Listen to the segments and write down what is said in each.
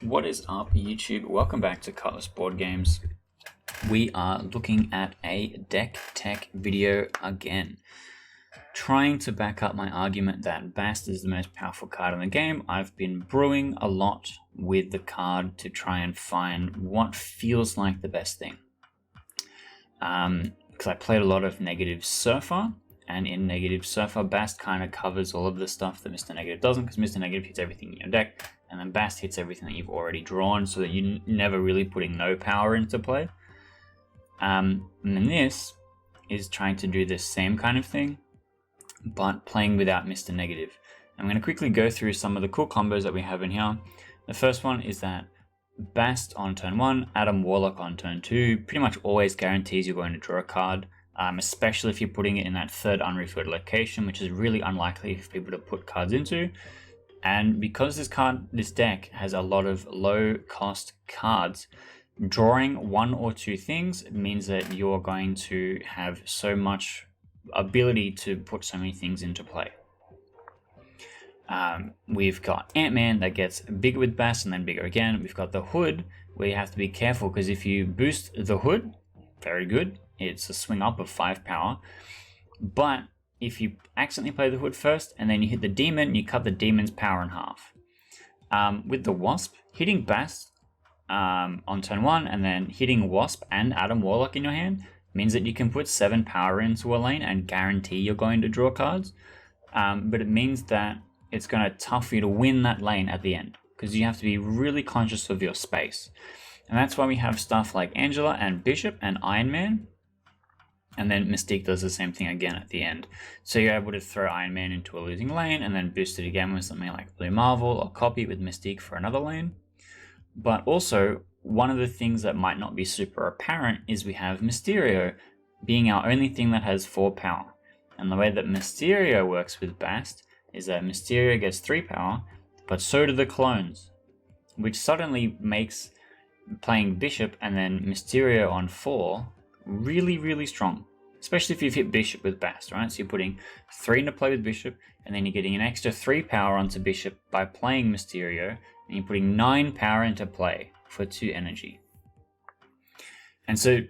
What is up, YouTube? Welcome back to Cutlass Board Games. We are looking at a deck tech video again. Trying to back up my argument that Bast is the most powerful card in the game. I've been brewing a lot with the card to try and find what feels like the best thing. Because I played a lot of Negative Surfer, and in Negative Surfer, Bast kind of covers all of the stuff that Mr. Negative doesn't, because Mr. Negative hits everything in your deck, and then Bast hits everything that you've already drawn, so that you're never really putting no power into play. And then this is trying to do the same kind of thing, but playing without Mr. Negative. I'm going to quickly go through some of the cool combos that we have in here. The first one is that Bast on turn 1, Adam Warlock on turn 2, pretty much always guarantees you're going to draw a card, especially if you're putting it in that third unrevealed location, which is really unlikely for people to put cards into. And because this deck has a lot of low cost cards, drawing one or two things means that you're going to have so much ability to put so many things into play. We've got Ant-Man that gets bigger with Bast and then bigger again. We've got the Hood, where you have to be careful, because if you boost the Hood, very good, it's a swing up of 5 power. But if you accidentally play the Hood first and then you hit the Demon, you cut the Demon's power in half. With the Wasp, hitting Bast on turn 1 and then hitting Wasp and Adam Warlock in your hand means that you can put 7 power into a lane and guarantee you're going to draw cards. But it means that it's going to tough for you to win that lane at the end, because you have to be really conscious of your space. And that's why we have stuff like Angela and Bishop and Iron Man. And then Mystique does the same thing again at the end. So you're able to throw Iron Man into a losing lane and then boost it again with something like Blue Marvel, or copy with Mystique for another lane. But also, one of the things that might not be super apparent is we have Mysterio being our only thing that has 4 power. And the way that Mysterio works with Bast is that Mysterio gets 3 power, but so do the clones, which suddenly makes playing Bishop and then Mysterio on 4 really, really strong. Especially if you've hit Bishop with Bast, right? So you're putting 3 into play with Bishop, and then you're getting an extra 3 power onto Bishop by playing Mysterio, and you're putting 9 power into play for 2 energy. And so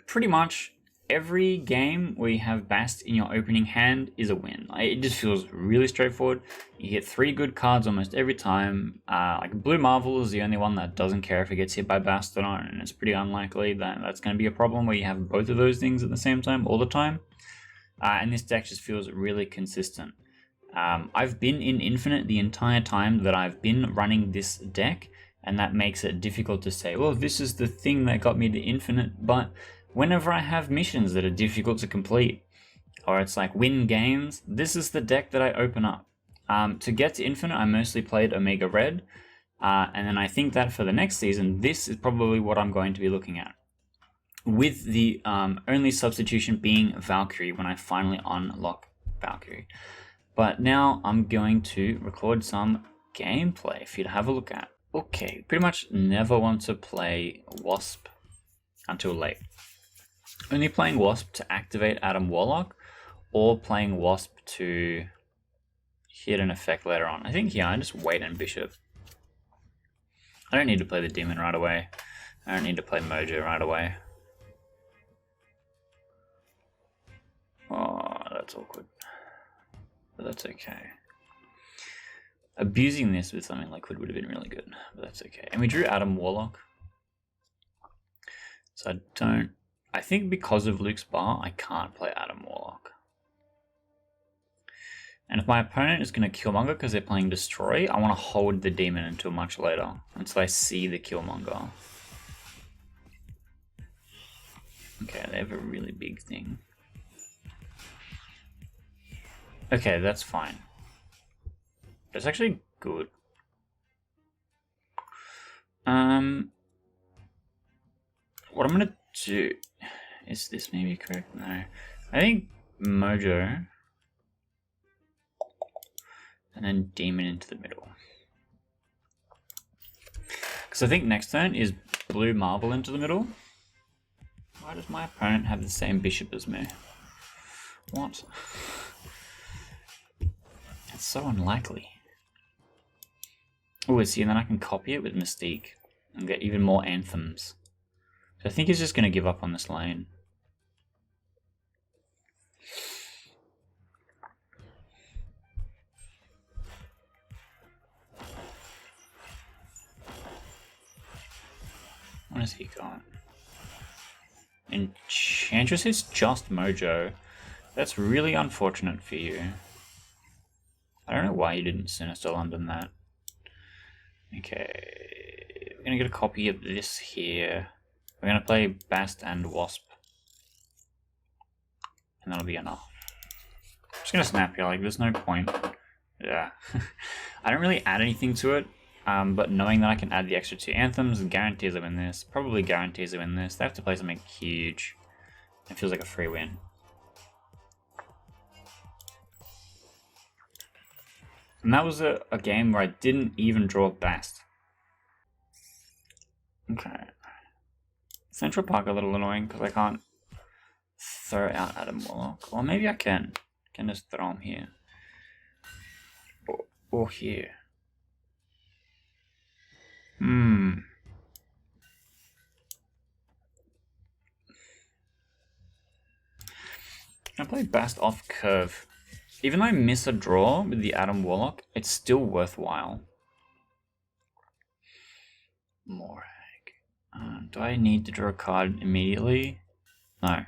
pretty much every game where you have Bast in your opening hand is a win. It just feels really straightforward. You get 3 good cards almost every time. Like Blue Marvel is the only one that doesn't care if it gets hit by Bast or not, and it's pretty unlikely that that's going to be a problem where you have both of those things at the same time all the time. And this deck just feels really consistent. I've been in Infinite the entire time that I've been running this deck, and that makes it difficult to say, well, this is the thing that got me to Infinite. But whenever I have missions that are difficult to complete, or it's like win games, this is the deck that I open up. To get to Infinite, I mostly played Omega Red, and then I think that for the next season, this is probably what I'm going to be looking at, with the only substitution being Valkyrie when I finally unlock Valkyrie. But now I'm going to record some gameplay for you to have a look at. Okay, pretty much never want to play Wasp until late. Only playing Wasp to activate Adam Warlock, or playing Wasp to hit an effect later on. I think, yeah, I just wait and Bishop. I don't need to play the Demon right away. I don't need to play Mojo right away. Oh, that's awkward. But that's okay. Abusing this with something like Liquid would have been really good, but that's okay. And we drew Adam Warlock. So I think because of Luke's bar, I can't play Adam Warlock. And if my opponent is going to Killmonger because they're playing Destroy, I want to hold the Demon until much later, until I see the Killmonger. Okay, they have a really big thing. Okay, that's fine. That's actually good. What I'm gonna do, is this maybe correct? No. I think Mojo, and then Demon into the middle. Because I think next turn is Blue Marvel into the middle. Why does my opponent have the same Bishop as me? What? It's so unlikely. Oh, see, and then I can copy it with Mystique and get even more anthems. So I think he's just going to give up on this lane. What has he got? Enchantress is just Mojo. That's really unfortunate for you. I don't know why you didn't Sinister London that. Okay, we're gonna get a copy of this here. We're gonna play Bast and Wasp. And that'll be enough. I'm just gonna snap here, like there's no point. Yeah. I don't really add anything to it, but knowing that I can add the extra 2 anthems guarantees I win this. Probably guarantees I win this. They have to play something huge. It feels like a free win. And that was a game where I didn't even draw Bast. Okay. Central Park a little annoying because I can't throw out Adam Warlock. Or maybe I can. I can just throw him here. Or here. Can I play Bast off curve? Even though I miss a draw with the Adam Warlock, it's still worthwhile. Morag. Do I need to draw a card immediately? No. I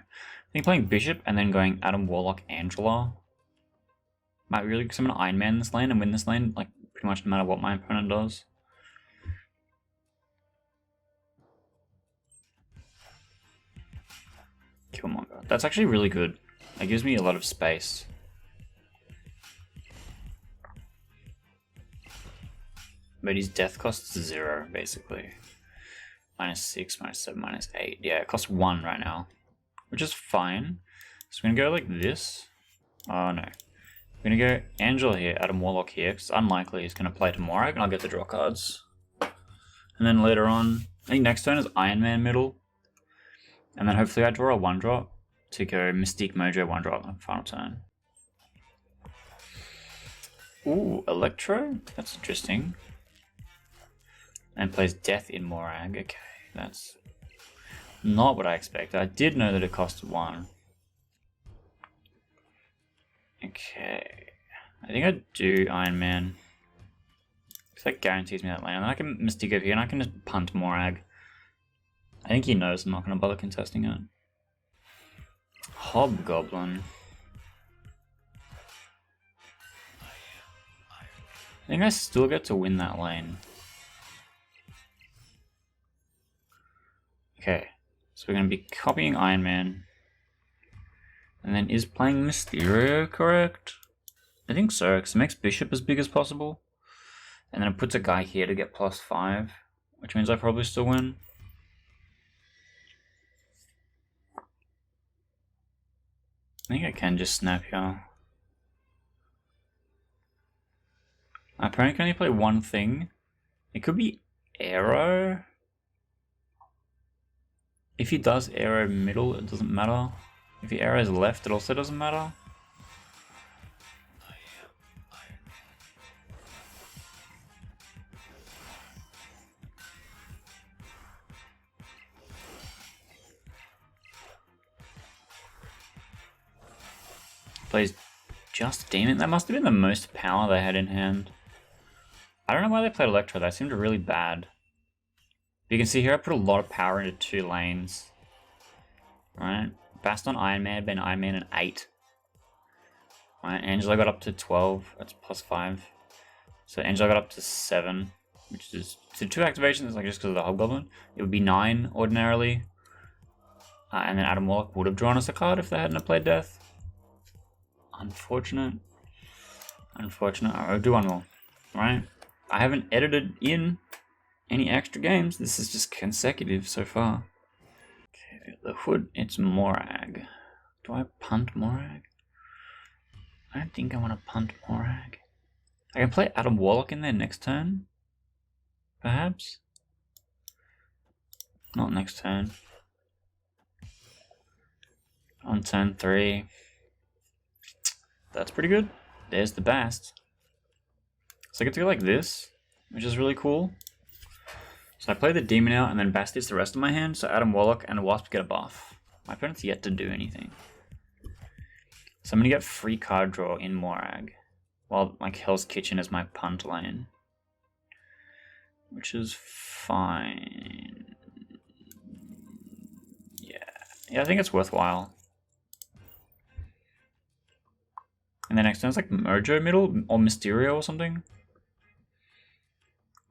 think playing Bishop and then going Adam Warlock Angela might really, because I'm going to Iron Man this lane and win this lane, like pretty much no matter what my opponent does. Killmonger. That's actually really good. That gives me a lot of space. But his death costs 0, basically. -6, -7, -8. Yeah, it costs 1 right now. Which is fine. So we're gonna go like this. Oh no. We're gonna go Angela here, Adam Warlock here, because it's unlikely he's gonna play to Morag, and I'll get the draw cards. And then later on, I think next turn is Iron Man middle. And then hopefully I draw a 1-drop to go Mystique Mojo 1-drop on final turn. Ooh, Electro? That's interesting. And plays Death in Morag. Okay, that's not what I expected. I did know that it cost 1. Okay. I think I do Iron Man. Because that guarantees me that lane. And then I can Mystique over here and I can just punt Morag. I think he knows I'm not going to bother contesting it. Hobgoblin. I think I still get to win that lane. Okay, so we're going to be copying Iron Man. And then is playing Mysterio correct? I think so, because it makes Bishop as big as possible. And then it puts a guy here to get +5, which means I probably still win. I think I can just snap here. My opponent can only play one thing. It could be Arrow. If he does Arrow middle, it doesn't matter. If he arrows left, it also doesn't matter. Plays just Demon. That must have been the most power they had in hand. I don't know why they played Electro. That seemed really bad. You can see here I put a lot of power into 2 lanes. Right? Bast on Iron Man, Ben Iron Man an 8. Right, Angela got up to 12. That's +5. So Angela got up to 7, which is so 2 activations, like just because of the Hobgoblin. It would be 9 ordinarily. And then Adam Warlock would have drawn us a card if they hadn't played Death. Unfortunate. Unfortunate. I'll do one more. Right? I haven't edited in any extra games. This is just consecutive so far. Okay, the hood, it's Morag. Do I punt Morag? I don't think I want to punt Morag. I can play Adam Warlock in there next turn. Perhaps? Not next turn. On turn 3. That's pretty good. There's the Bast. So I get to go like this. which is really cool. So I play the Demon out and then Bast hits the rest of my hand, so Adam Warlock and Wasp get a buff. My opponent's yet to do anything. So I'm going to get free card draw in Morag, while like Hell's Kitchen is my punt lane. Which is fine. Yeah, I think it's worthwhile. And then next turn it's like Mojo middle or Mysterio or something.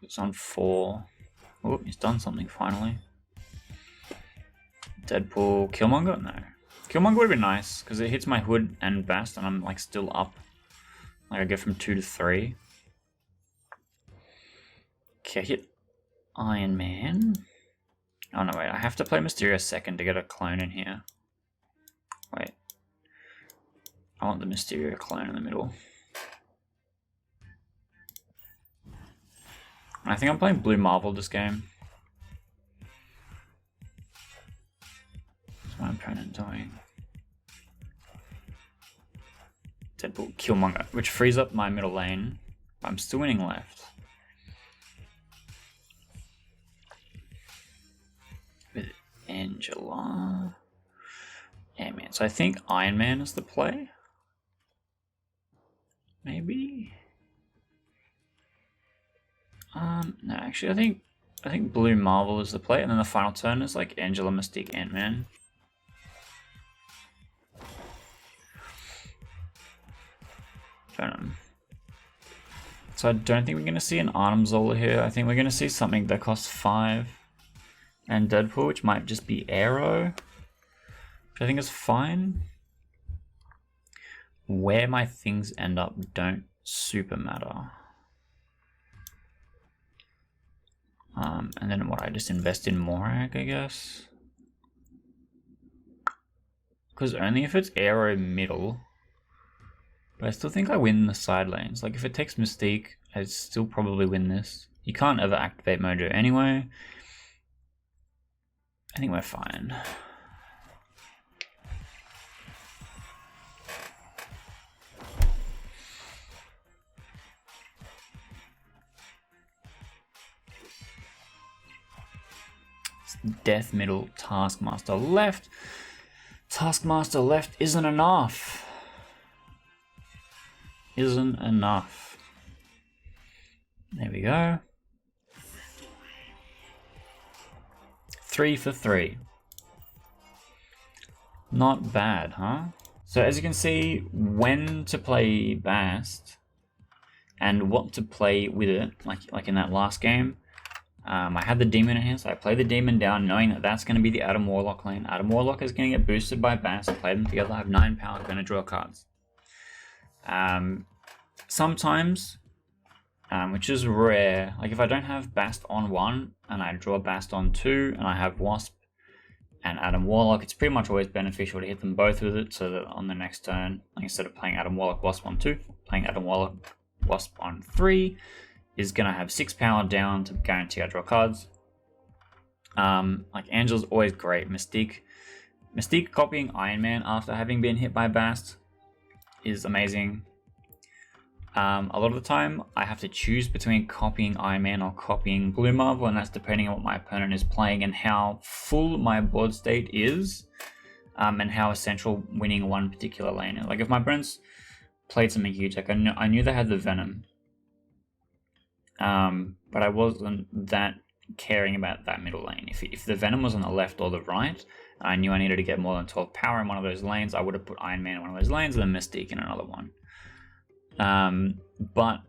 It's on 4. Oh, he's done something finally. Deadpool, Killmonger? No. Killmonger would have been nice because it hits my Hood and Bast and I'm like still up. Like I go from 2 to 3. Okay, hit Iron Man. Oh no, wait, I have to play Mysterio second to get a clone in here. Wait. I want the Mysterio clone in the middle. I think I'm playing Blue Marvel this game. What's my opponent doing? Deadpool, Killmonger, which frees up my middle lane. I'm still winning left. With Angela. Yeah, man. So I think Iron Man is the play. Maybe. No, actually, I think Blue Marvel is the play, and then the final turn is like Angela, Mystique, Ant-Man. Don't know. So I don't think we're going to see an Arnim Zola here. I think we're going to see something that costs 5. And Deadpool, which might just be Arrow, which I think is fine. Where my things end up don't super matter. And then what, I just invest in Morag, I guess? Because only if it's Arrow middle. But I still think I win the side lanes. Like if it takes Mystique, I'd still probably win this. You can't ever activate Mojo anyway. I think we're fine. Death middle, Taskmaster left. Taskmaster left isn't enough. Isn't enough. There we go. 3 for 3. Not bad, huh? So as you can see, when to play Bast and what to play with it, like in that last game, I had the Demon in here, so I played the Demon down knowing that that's going to be the Adam Warlock lane. Adam Warlock is going to get boosted by Bast. I play them together, I have 9 power, going to draw cards. Sometimes, which is rare, like if I don't have Bast on 1 and I draw Bast on 2 and I have Wasp and Adam Warlock, it's pretty much always beneficial to hit them both with it so that on the next turn, like instead of playing Adam Warlock Wasp on 2, playing Adam Warlock Wasp on 3 is going to have 6 power down to guarantee I draw cards. Like Angela's always great. Mystique copying Iron Man after having been hit by Bast is amazing. A lot of the time I have to choose between copying Iron Man or copying Blue Marvel, and that's depending on what my opponent is playing and how full my board state is, and how essential winning one particular lane is. Like if my opponents played something huge, like I knew they had the Venom, but I wasn't that caring about that middle lane. If the Venom was on the left or the right, and I knew I needed to get more than 12 power in one of those lanes, I would have put Iron Man in one of those lanes and then Mystique in another one. But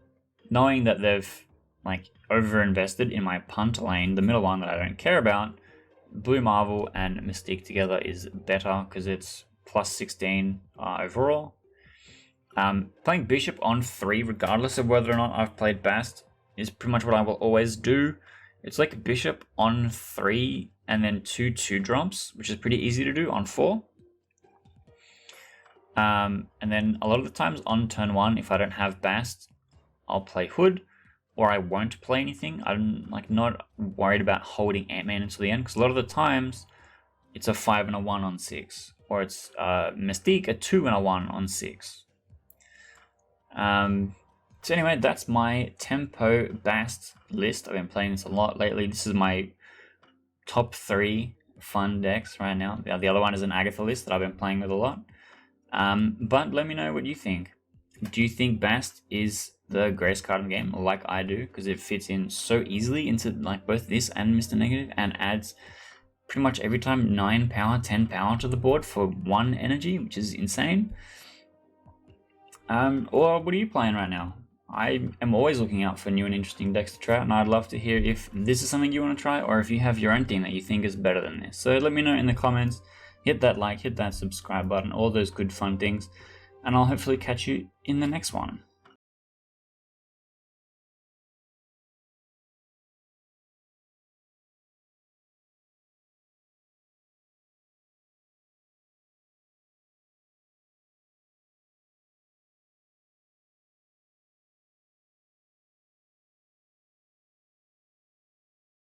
knowing that they've like over-invested in my punt lane, the middle one that I don't care about, Blue Marvel and Mystique together is better because it's plus 16 overall. Playing Bishop on 3, regardless of whether or not I've played Bast, is pretty much what I will always do. It's like Bishop on 3 and then 2 2-drops, which is pretty easy to do on 4. And then a lot of the times on turn 1, if I don't have Bast, I'll play Hood, or I won't play anything. I'm like not worried about holding Ant-Man until the end, because a lot of the times it's a 5 and a 1 on 6, or it's Mystique, a 2 and a 1 on 6. So anyway, that's my tempo Bast list. I've been playing this a lot lately. This is my top 3 fun decks right now. The other one is an Agatha list that I've been playing with a lot. But let me know what you think. Do you think Bast is the greatest card in the game, like I do, because it fits in so easily into like both this and Mr. Negative, and adds pretty much every time 9 power, 10 power to the board for 1 energy, which is insane? Or what are you playing right now? I am always looking out for new and interesting decks to try, and I'd love to hear if this is something you want to try, or if you have your own thing that you think is better than this. So let me know in the comments. Hit that like, hit that subscribe button, all those good fun things, and I'll hopefully catch you in the next one.